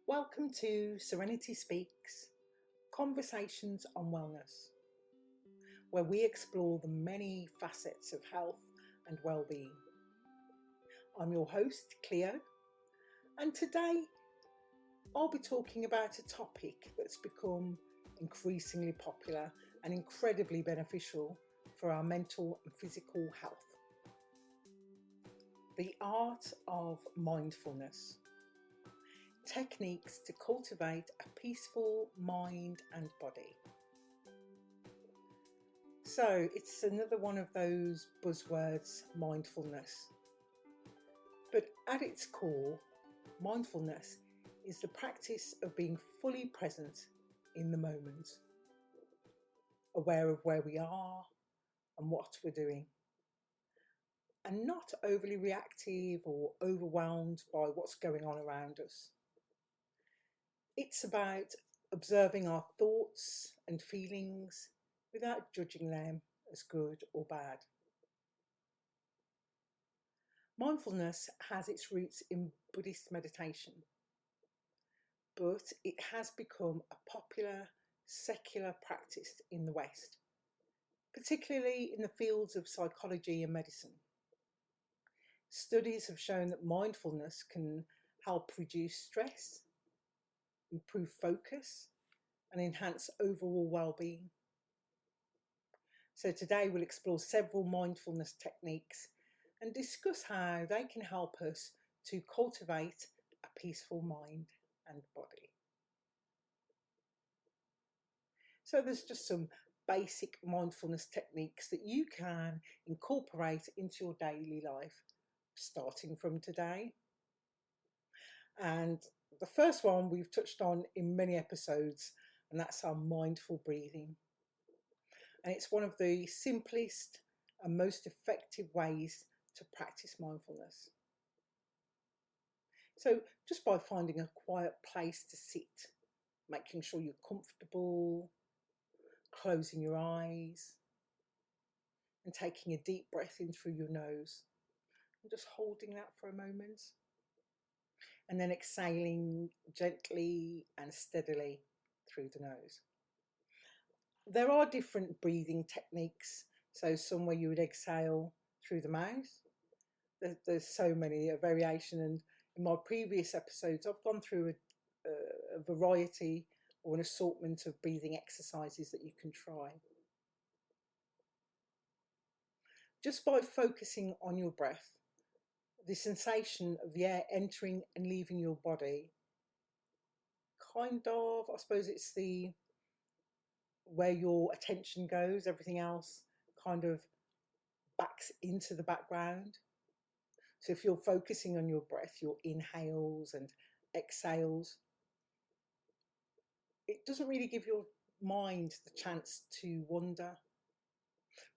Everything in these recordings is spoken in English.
Welcome to Serenity Speaks, Conversations on Wellness, where we explore the many facets of health and well-being. I'm your host, Cleo, and today I'll be talking about a topic that's become increasingly popular and incredibly beneficial for our mental and physical health. The art of mindfulness. Techniques to cultivate a peaceful mind and body. So it's another one of those buzzwords, mindfulness. But at its core, mindfulness is the practice of being fully present in the moment, aware of where we are and what we're doing, and not overly reactive or overwhelmed by what's going on around us. It's about observing our thoughts and feelings without judging them as good or bad. Mindfulness has its roots in Buddhist meditation, but it has become a popular secular practice in the West, particularly in the fields of psychology and medicine. Studies have shown that mindfulness can help reduce stress, improve focus, and enhance overall well-being. So today we'll explore several mindfulness techniques and discuss how they can help us to cultivate a peaceful mind and body. So there's just some basic mindfulness techniques that you can incorporate into your daily life, starting from today. And the first one we've touched on in many episodes, and that's our mindful breathing. And it's one of the simplest and most effective ways to practice mindfulness. So just by finding a quiet place to sit, making sure you're comfortable, closing your eyes, and taking a deep breath in through your nose, and just holding that for a moment, and then exhaling gently and steadily through the nose. There are different breathing techniques, so some where you would exhale through the mouth. There's so many, a variation, and in my previous episodes I've gone through a variety or an assortment of breathing exercises that you can try. Just by focusing on your breath, the sensation of the air entering and leaving your body, kind of, I suppose it's the where your attention goes, everything else kind of backs into the background. So if you're focusing on your breath, your inhales and exhales, it doesn't really give your mind the chance to wander.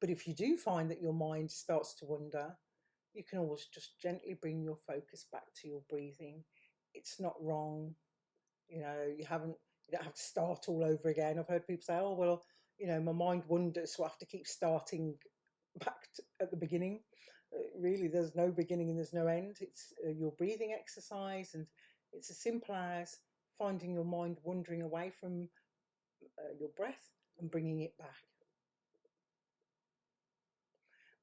But if you do find that your mind starts to wander, you can always just gently bring your focus back to your breathing. It's not wrong. You don't have to start all over again. I've heard people say, oh, well, my mind wanders, so I have to keep starting back at the beginning. Really, there's no beginning and there's no end. It's your breathing exercise, and it's as simple as finding your mind wandering away from your breath and bringing it back.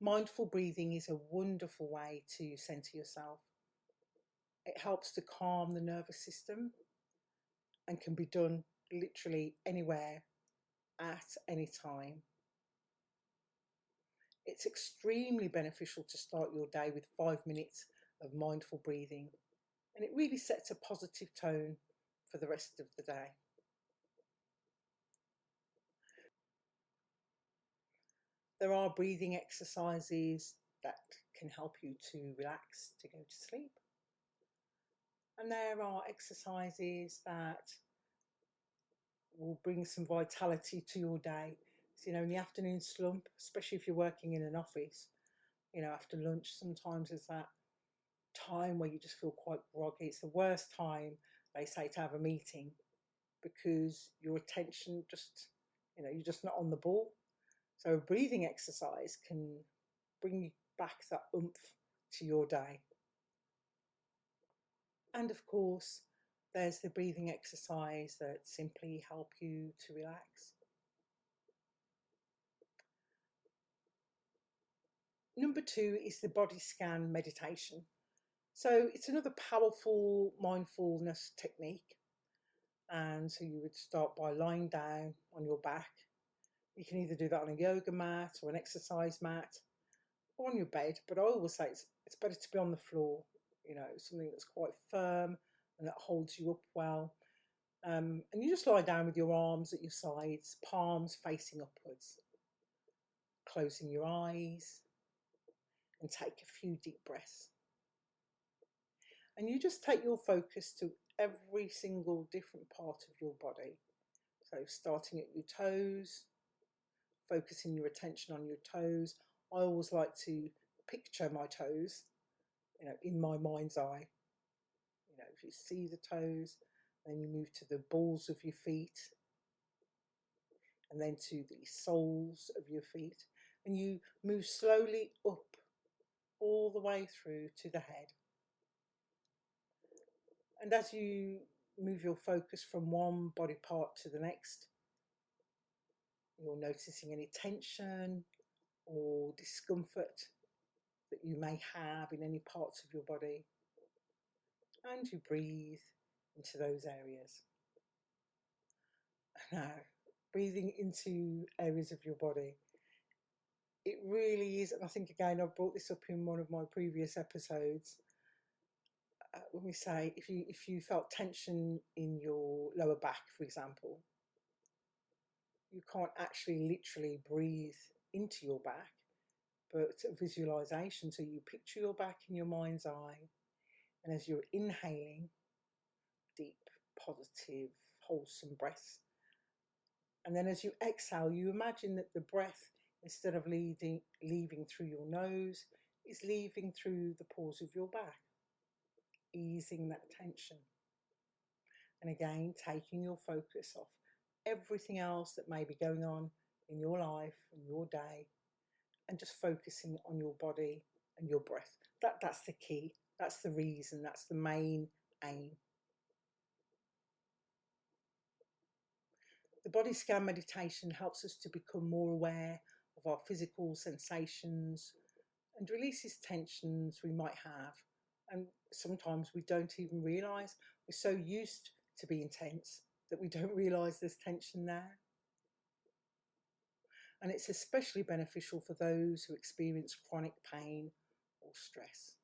Mindful breathing is a wonderful way to center yourself. It helps to calm the nervous system and can be done literally anywhere at any time. It's extremely beneficial to start your day with 5 minutes of mindful breathing, and it really sets a positive tone for the rest of the day. There are breathing exercises that can help you to relax, to go to sleep. And there are exercises that will bring some vitality to your day. So, in the afternoon slump, especially if you're working in an office, after lunch, sometimes there's that time where you just feel quite groggy. It's the worst time, they say, to have a meeting because your attention you're just not on the ball. So a breathing exercise can bring back that oomph to your day. And of course, there's the breathing exercise that simply help you to relax. Number 2 is the body scan meditation. So it's another powerful mindfulness technique. And so you would start by lying down on your back. You can either do that on a yoga mat or an exercise mat or on your bed, but I always say it's better to be on the floor, something that's quite firm and that holds you up well. And you just lie down with your arms at your sides, palms facing upwards, closing your eyes, and take a few deep breaths. And you just take your focus to every single different part of your body. So starting at your toes, focusing your attention on your toes. I always like to picture my toes, in my mind's eye. If you see the toes, then you move to the balls of your feet, and then to the soles of your feet, and you move slowly up all the way through to the head. And as you move your focus from one body part to the next, you're noticing any tension or discomfort that you may have in any parts of your body, and you breathe into those areas. Now, breathing into areas of your body, it really is, and I think again I've brought this up in one of my previous episodes, when we say if you felt tension in your lower back, for example, you can't actually literally breathe into your back, but visualization. So you picture your back in your mind's eye, and as you're inhaling deep, positive, wholesome breaths, and then as you exhale, you imagine that the breath, instead of leaving through your nose, is leaving through the pores of your back, easing that tension. And again, taking your focus off everything else that may be going on in your life and your day, and just focusing on your body and your breath. That's the key. That's the reason. That's the main aim. The body scan meditation helps us to become more aware of our physical sensations and releases tensions we might have. And sometimes we don't even realise. We're so used to being tense that we don't realise there's tension there. And it's especially beneficial for those who experience chronic pain or stress.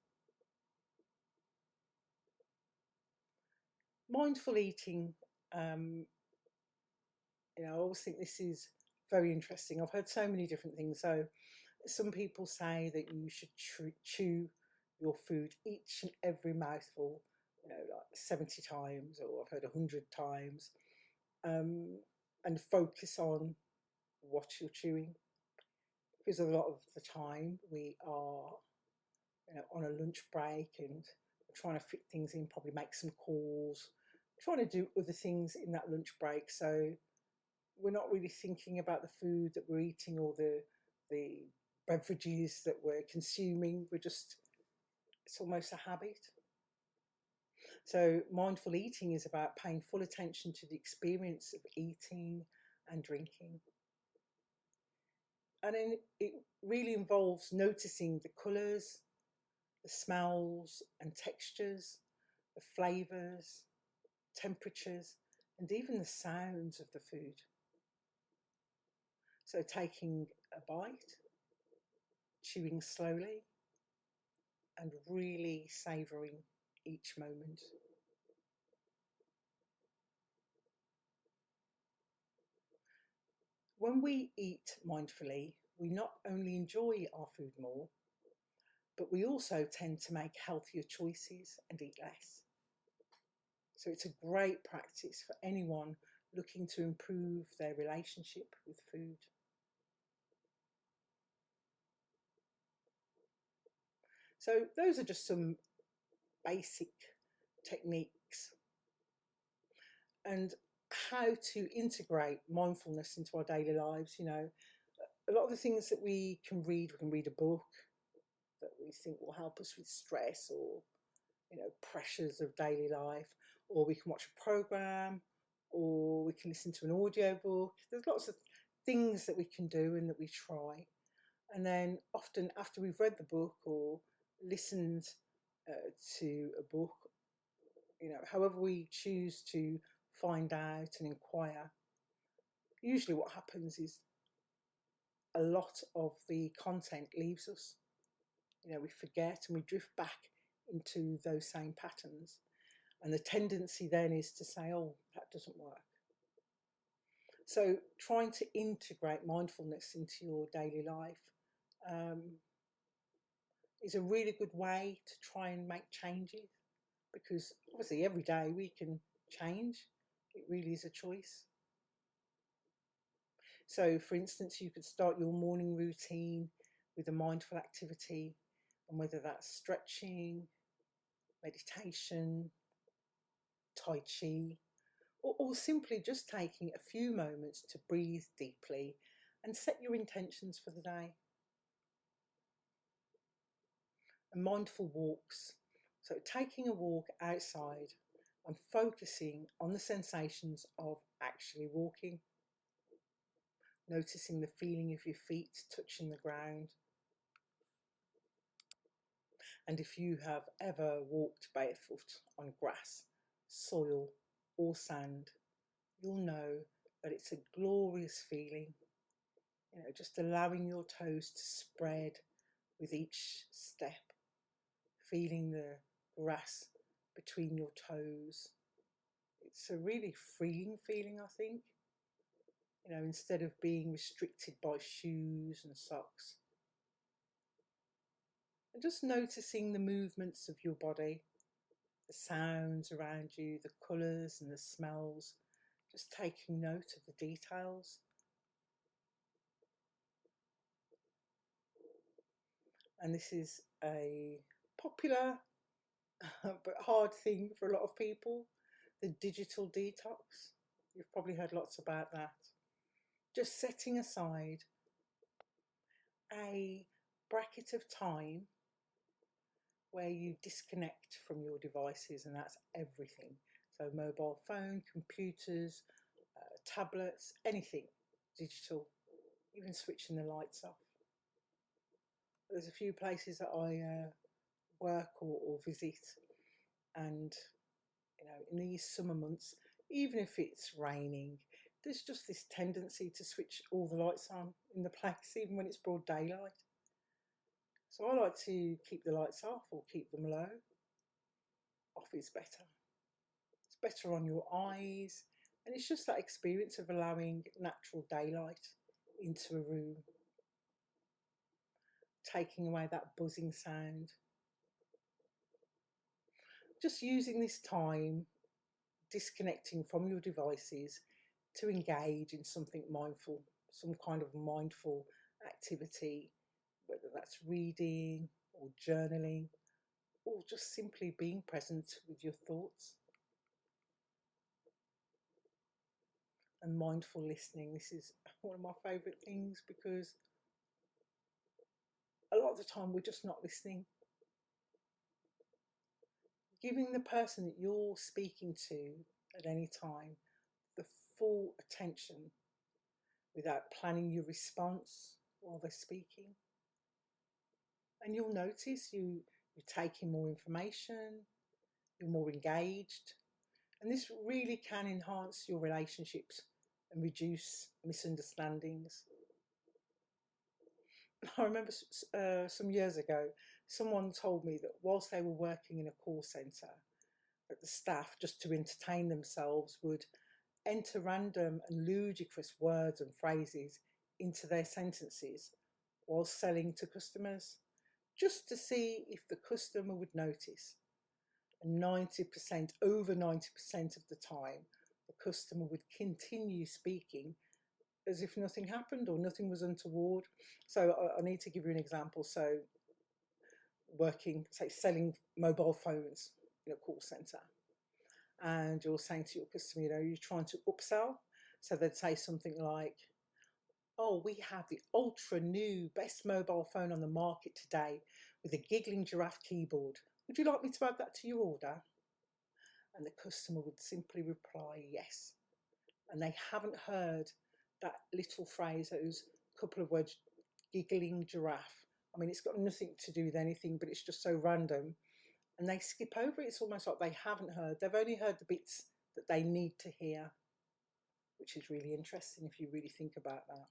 Mindful eating, I always think this is very interesting. I've heard so many different things. So some people say that you should chew your food each and every mouthful, like 70 times, or I've heard 100 times, and focus on what you're chewing. Because a lot of the time we are, on a lunch break and trying to fit things in, probably make some calls, trying to do other things in that lunch break. So we're not really thinking about the food that we're eating or the beverages that we're consuming. It's almost a habit. So mindful eating is about paying full attention to the experience of eating and drinking. And then it really involves noticing the colours, the smells and textures, the flavours, temperatures, and even the sounds of the food. So taking a bite, chewing slowly, and really savouring each moment. When we eat mindfully, we not only enjoy our food more, but we also tend to make healthier choices and eat less. So it's a great practice for anyone looking to improve their relationship with food. So those are just some basic techniques, and how to integrate mindfulness into our daily lives. A lot of the things that we can read a book that we think will help us with stress or, pressures of daily life, or we can watch a program, or we can listen to an audiobook. There's lots of things that we can do and that we try. And then often after we've read the book or listened to a book, however we choose to find out and inquire, usually what happens is a lot of the content leaves us. We forget and we drift back into those same patterns. And the tendency then is to say, oh, that doesn't work. So trying to integrate mindfulness into your daily life is a really good way to try and make changes, because obviously every day we can change. It really is a choice. So for instance, you could start your morning routine with a mindful activity, and whether that's stretching, meditation, Tai Chi, or simply just taking a few moments to breathe deeply and set your intentions for the day. And mindful walks, so taking a walk outside and focusing on the sensations of actually walking, noticing the feeling of your feet touching the ground. And if you have ever walked barefoot on grass, soil, or sand, you'll know that it's a glorious feeling. Just allowing your toes to spread with each step, feeling the grass between your toes. It's a really freeing feeling, I think. Instead of being restricted by shoes and socks. And just noticing the movements of your body, the sounds around you, the colours and the smells, just taking note of the details. And this is a popular but hard thing for a lot of people, the digital detox. You've probably heard lots about that. Just setting aside a bracket of time where you disconnect from your devices, and that's everything. So mobile phone, computers, tablets, anything digital, even switching the lights off. There's a few places that I work or visit, and in these summer months, even if it's raining, there's just this tendency to switch all the lights on in the place, even when it's broad daylight. So I like to keep the lights off or keep them low. Off is better. It's better on your eyes, and it's just that experience of allowing natural daylight into a room, taking away that buzzing sound. Just using this time, disconnecting from your devices to engage in something mindful, some kind of mindful activity, whether that's reading or journaling, or just simply being present with your thoughts. And mindful listening, this is one of my favourite things, because a lot of the time we're just not listening. Giving the person that you're speaking to at any time the full attention without planning your response while they're speaking. And you'll notice you're taking more information, you're more engaged, and this really can enhance your relationships and reduce misunderstandings. I remember some years ago, someone told me that whilst they were working in a call centre, that the staff, just to entertain themselves, would enter random and ludicrous words and phrases into their sentences while selling to customers, just to see if the customer would notice. And 90%, over 90% of the time, the customer would continue speaking as if nothing happened or nothing was untoward. So I need to give you an example. So working, say, selling mobile phones in a call centre, and you're saying to your customer, you're trying to upsell. So they'd say something like, oh, we have the ultra new best mobile phone on the market today with a giggling giraffe keyboard. Would you like me to add that to your order? and the customer would simply reply yes. And they haven't heard that little phrase, those couple of words, giggling giraffe. I mean, it's got nothing to do with anything, but it's just so random. And they skip over it. It's almost like they haven't heard. They've only heard the bits that they need to hear, which is really interesting if you really think about that.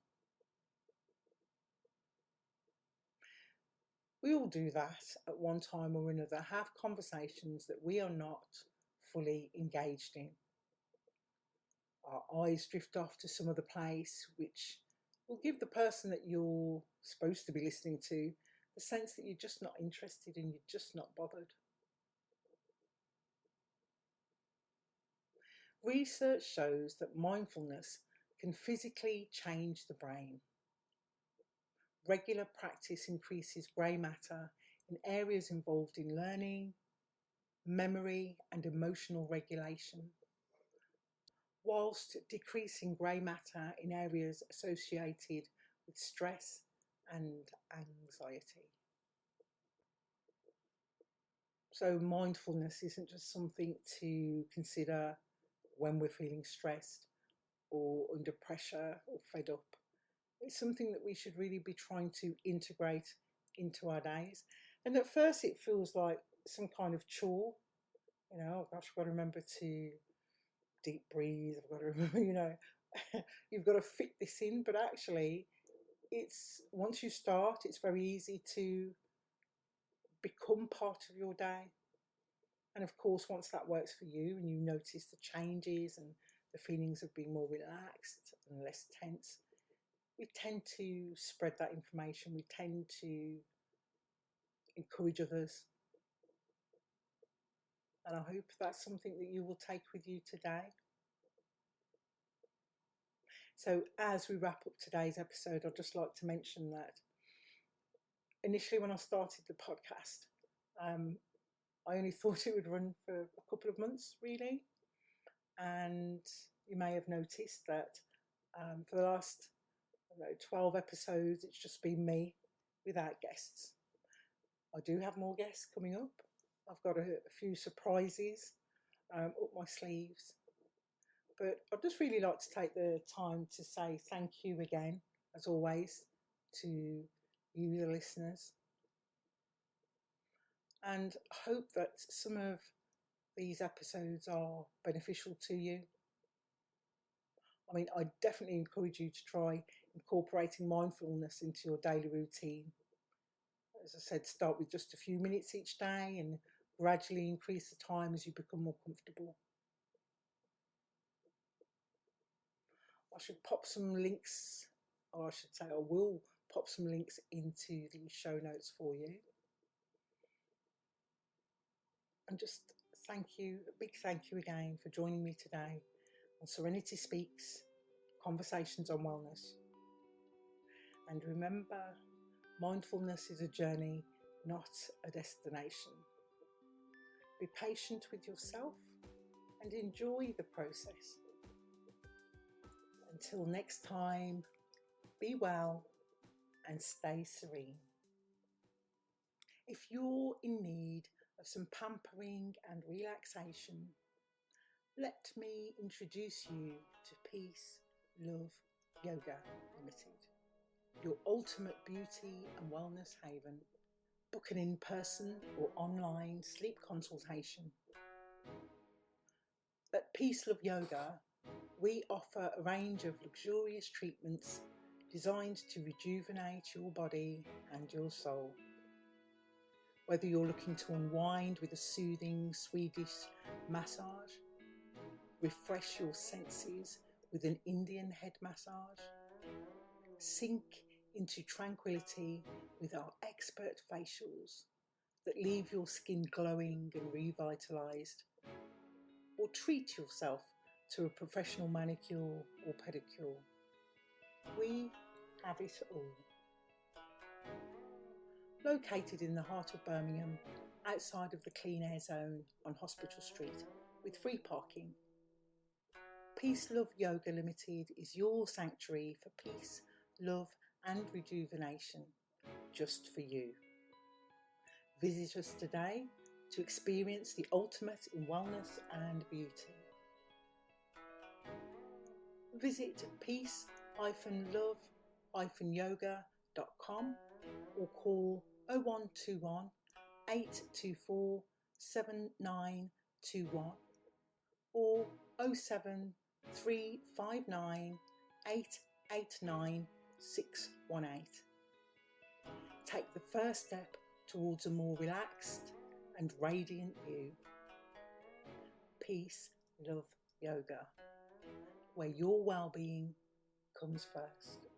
We all do that at one time or another, have conversations that we are not fully engaged in. Our eyes drift off to some other place, which will give the person that you're supposed to be listening to the sense that you're just not interested and you're just not bothered. Research shows that mindfulness can physically change the brain. Regular practice increases grey matter in areas involved in learning, memory, and emotional regulation, whilst decreasing grey matter in areas associated with stress and anxiety. So mindfulness isn't just something to consider when we're feeling stressed or under pressure or fed up. It's something that we should really be trying to integrate into our days. And at first it feels like some kind of chore. Oh gosh, I've got to remember to deep breathe. I've got to remember, you've got to fit this in. But actually, it's once you start, it's very easy to become part of your day. And of course, once that works for you and you notice the changes and the feelings of being more relaxed and less tense, we tend to spread that information. We tend to encourage others. And I hope that's something that you will take with you today. So as we wrap up today's episode, I'd just like to mention that initially when I started the podcast, I only thought it would run for a couple of months, really. And you may have noticed that for the last 12 episodes, it's just been me without guests. I do have more guests coming up. I've got a few surprises up my sleeves. But I'd just really like to take the time to say thank you again, as always, to you, the listeners. And I hope that some of these episodes are beneficial to you. I mean, I definitely encourage you to try incorporating mindfulness into your daily routine. As I said, start with just a few minutes each day and gradually increase the time as you become more comfortable. I should pop some links, or I should say I will pop some links into the show notes for you. And just thank you, a big thank you again for joining me today on Serenity Speaks, Conversations on Wellness. And remember, mindfulness is a journey, not a destination. Be patient with yourself and enjoy the process. Until next time, be well and stay serene. If you're in need of some pampering and relaxation, let me introduce you to Peace, Love, Yoga Limited, your ultimate beauty and wellness haven. Book an in-person or online sleep consultation. At Peace, Love, Yoga, we offer a range of luxurious treatments designed to rejuvenate your body and your soul. Whether you're looking to unwind with a soothing Swedish massage, refresh your senses with an Indian head massage, sink into tranquility with our expert facials that leave your skin glowing and revitalised, or treat yourself to a professional manicure or pedicure, we have it all. Located in the heart of Birmingham, outside of the Clean Air Zone on Hospital Street, with free parking, Peace, Love, Yoga Limited is your sanctuary for peace, love and rejuvenation, just for you. Visit us today to experience the ultimate in wellness and beauty. Visit peace-love-yoga.com or call 0121 824 7921 or 07359 889 618. Take the first step towards a more relaxed and radiant you. Peace, Love, Yoga, where your well-being comes first.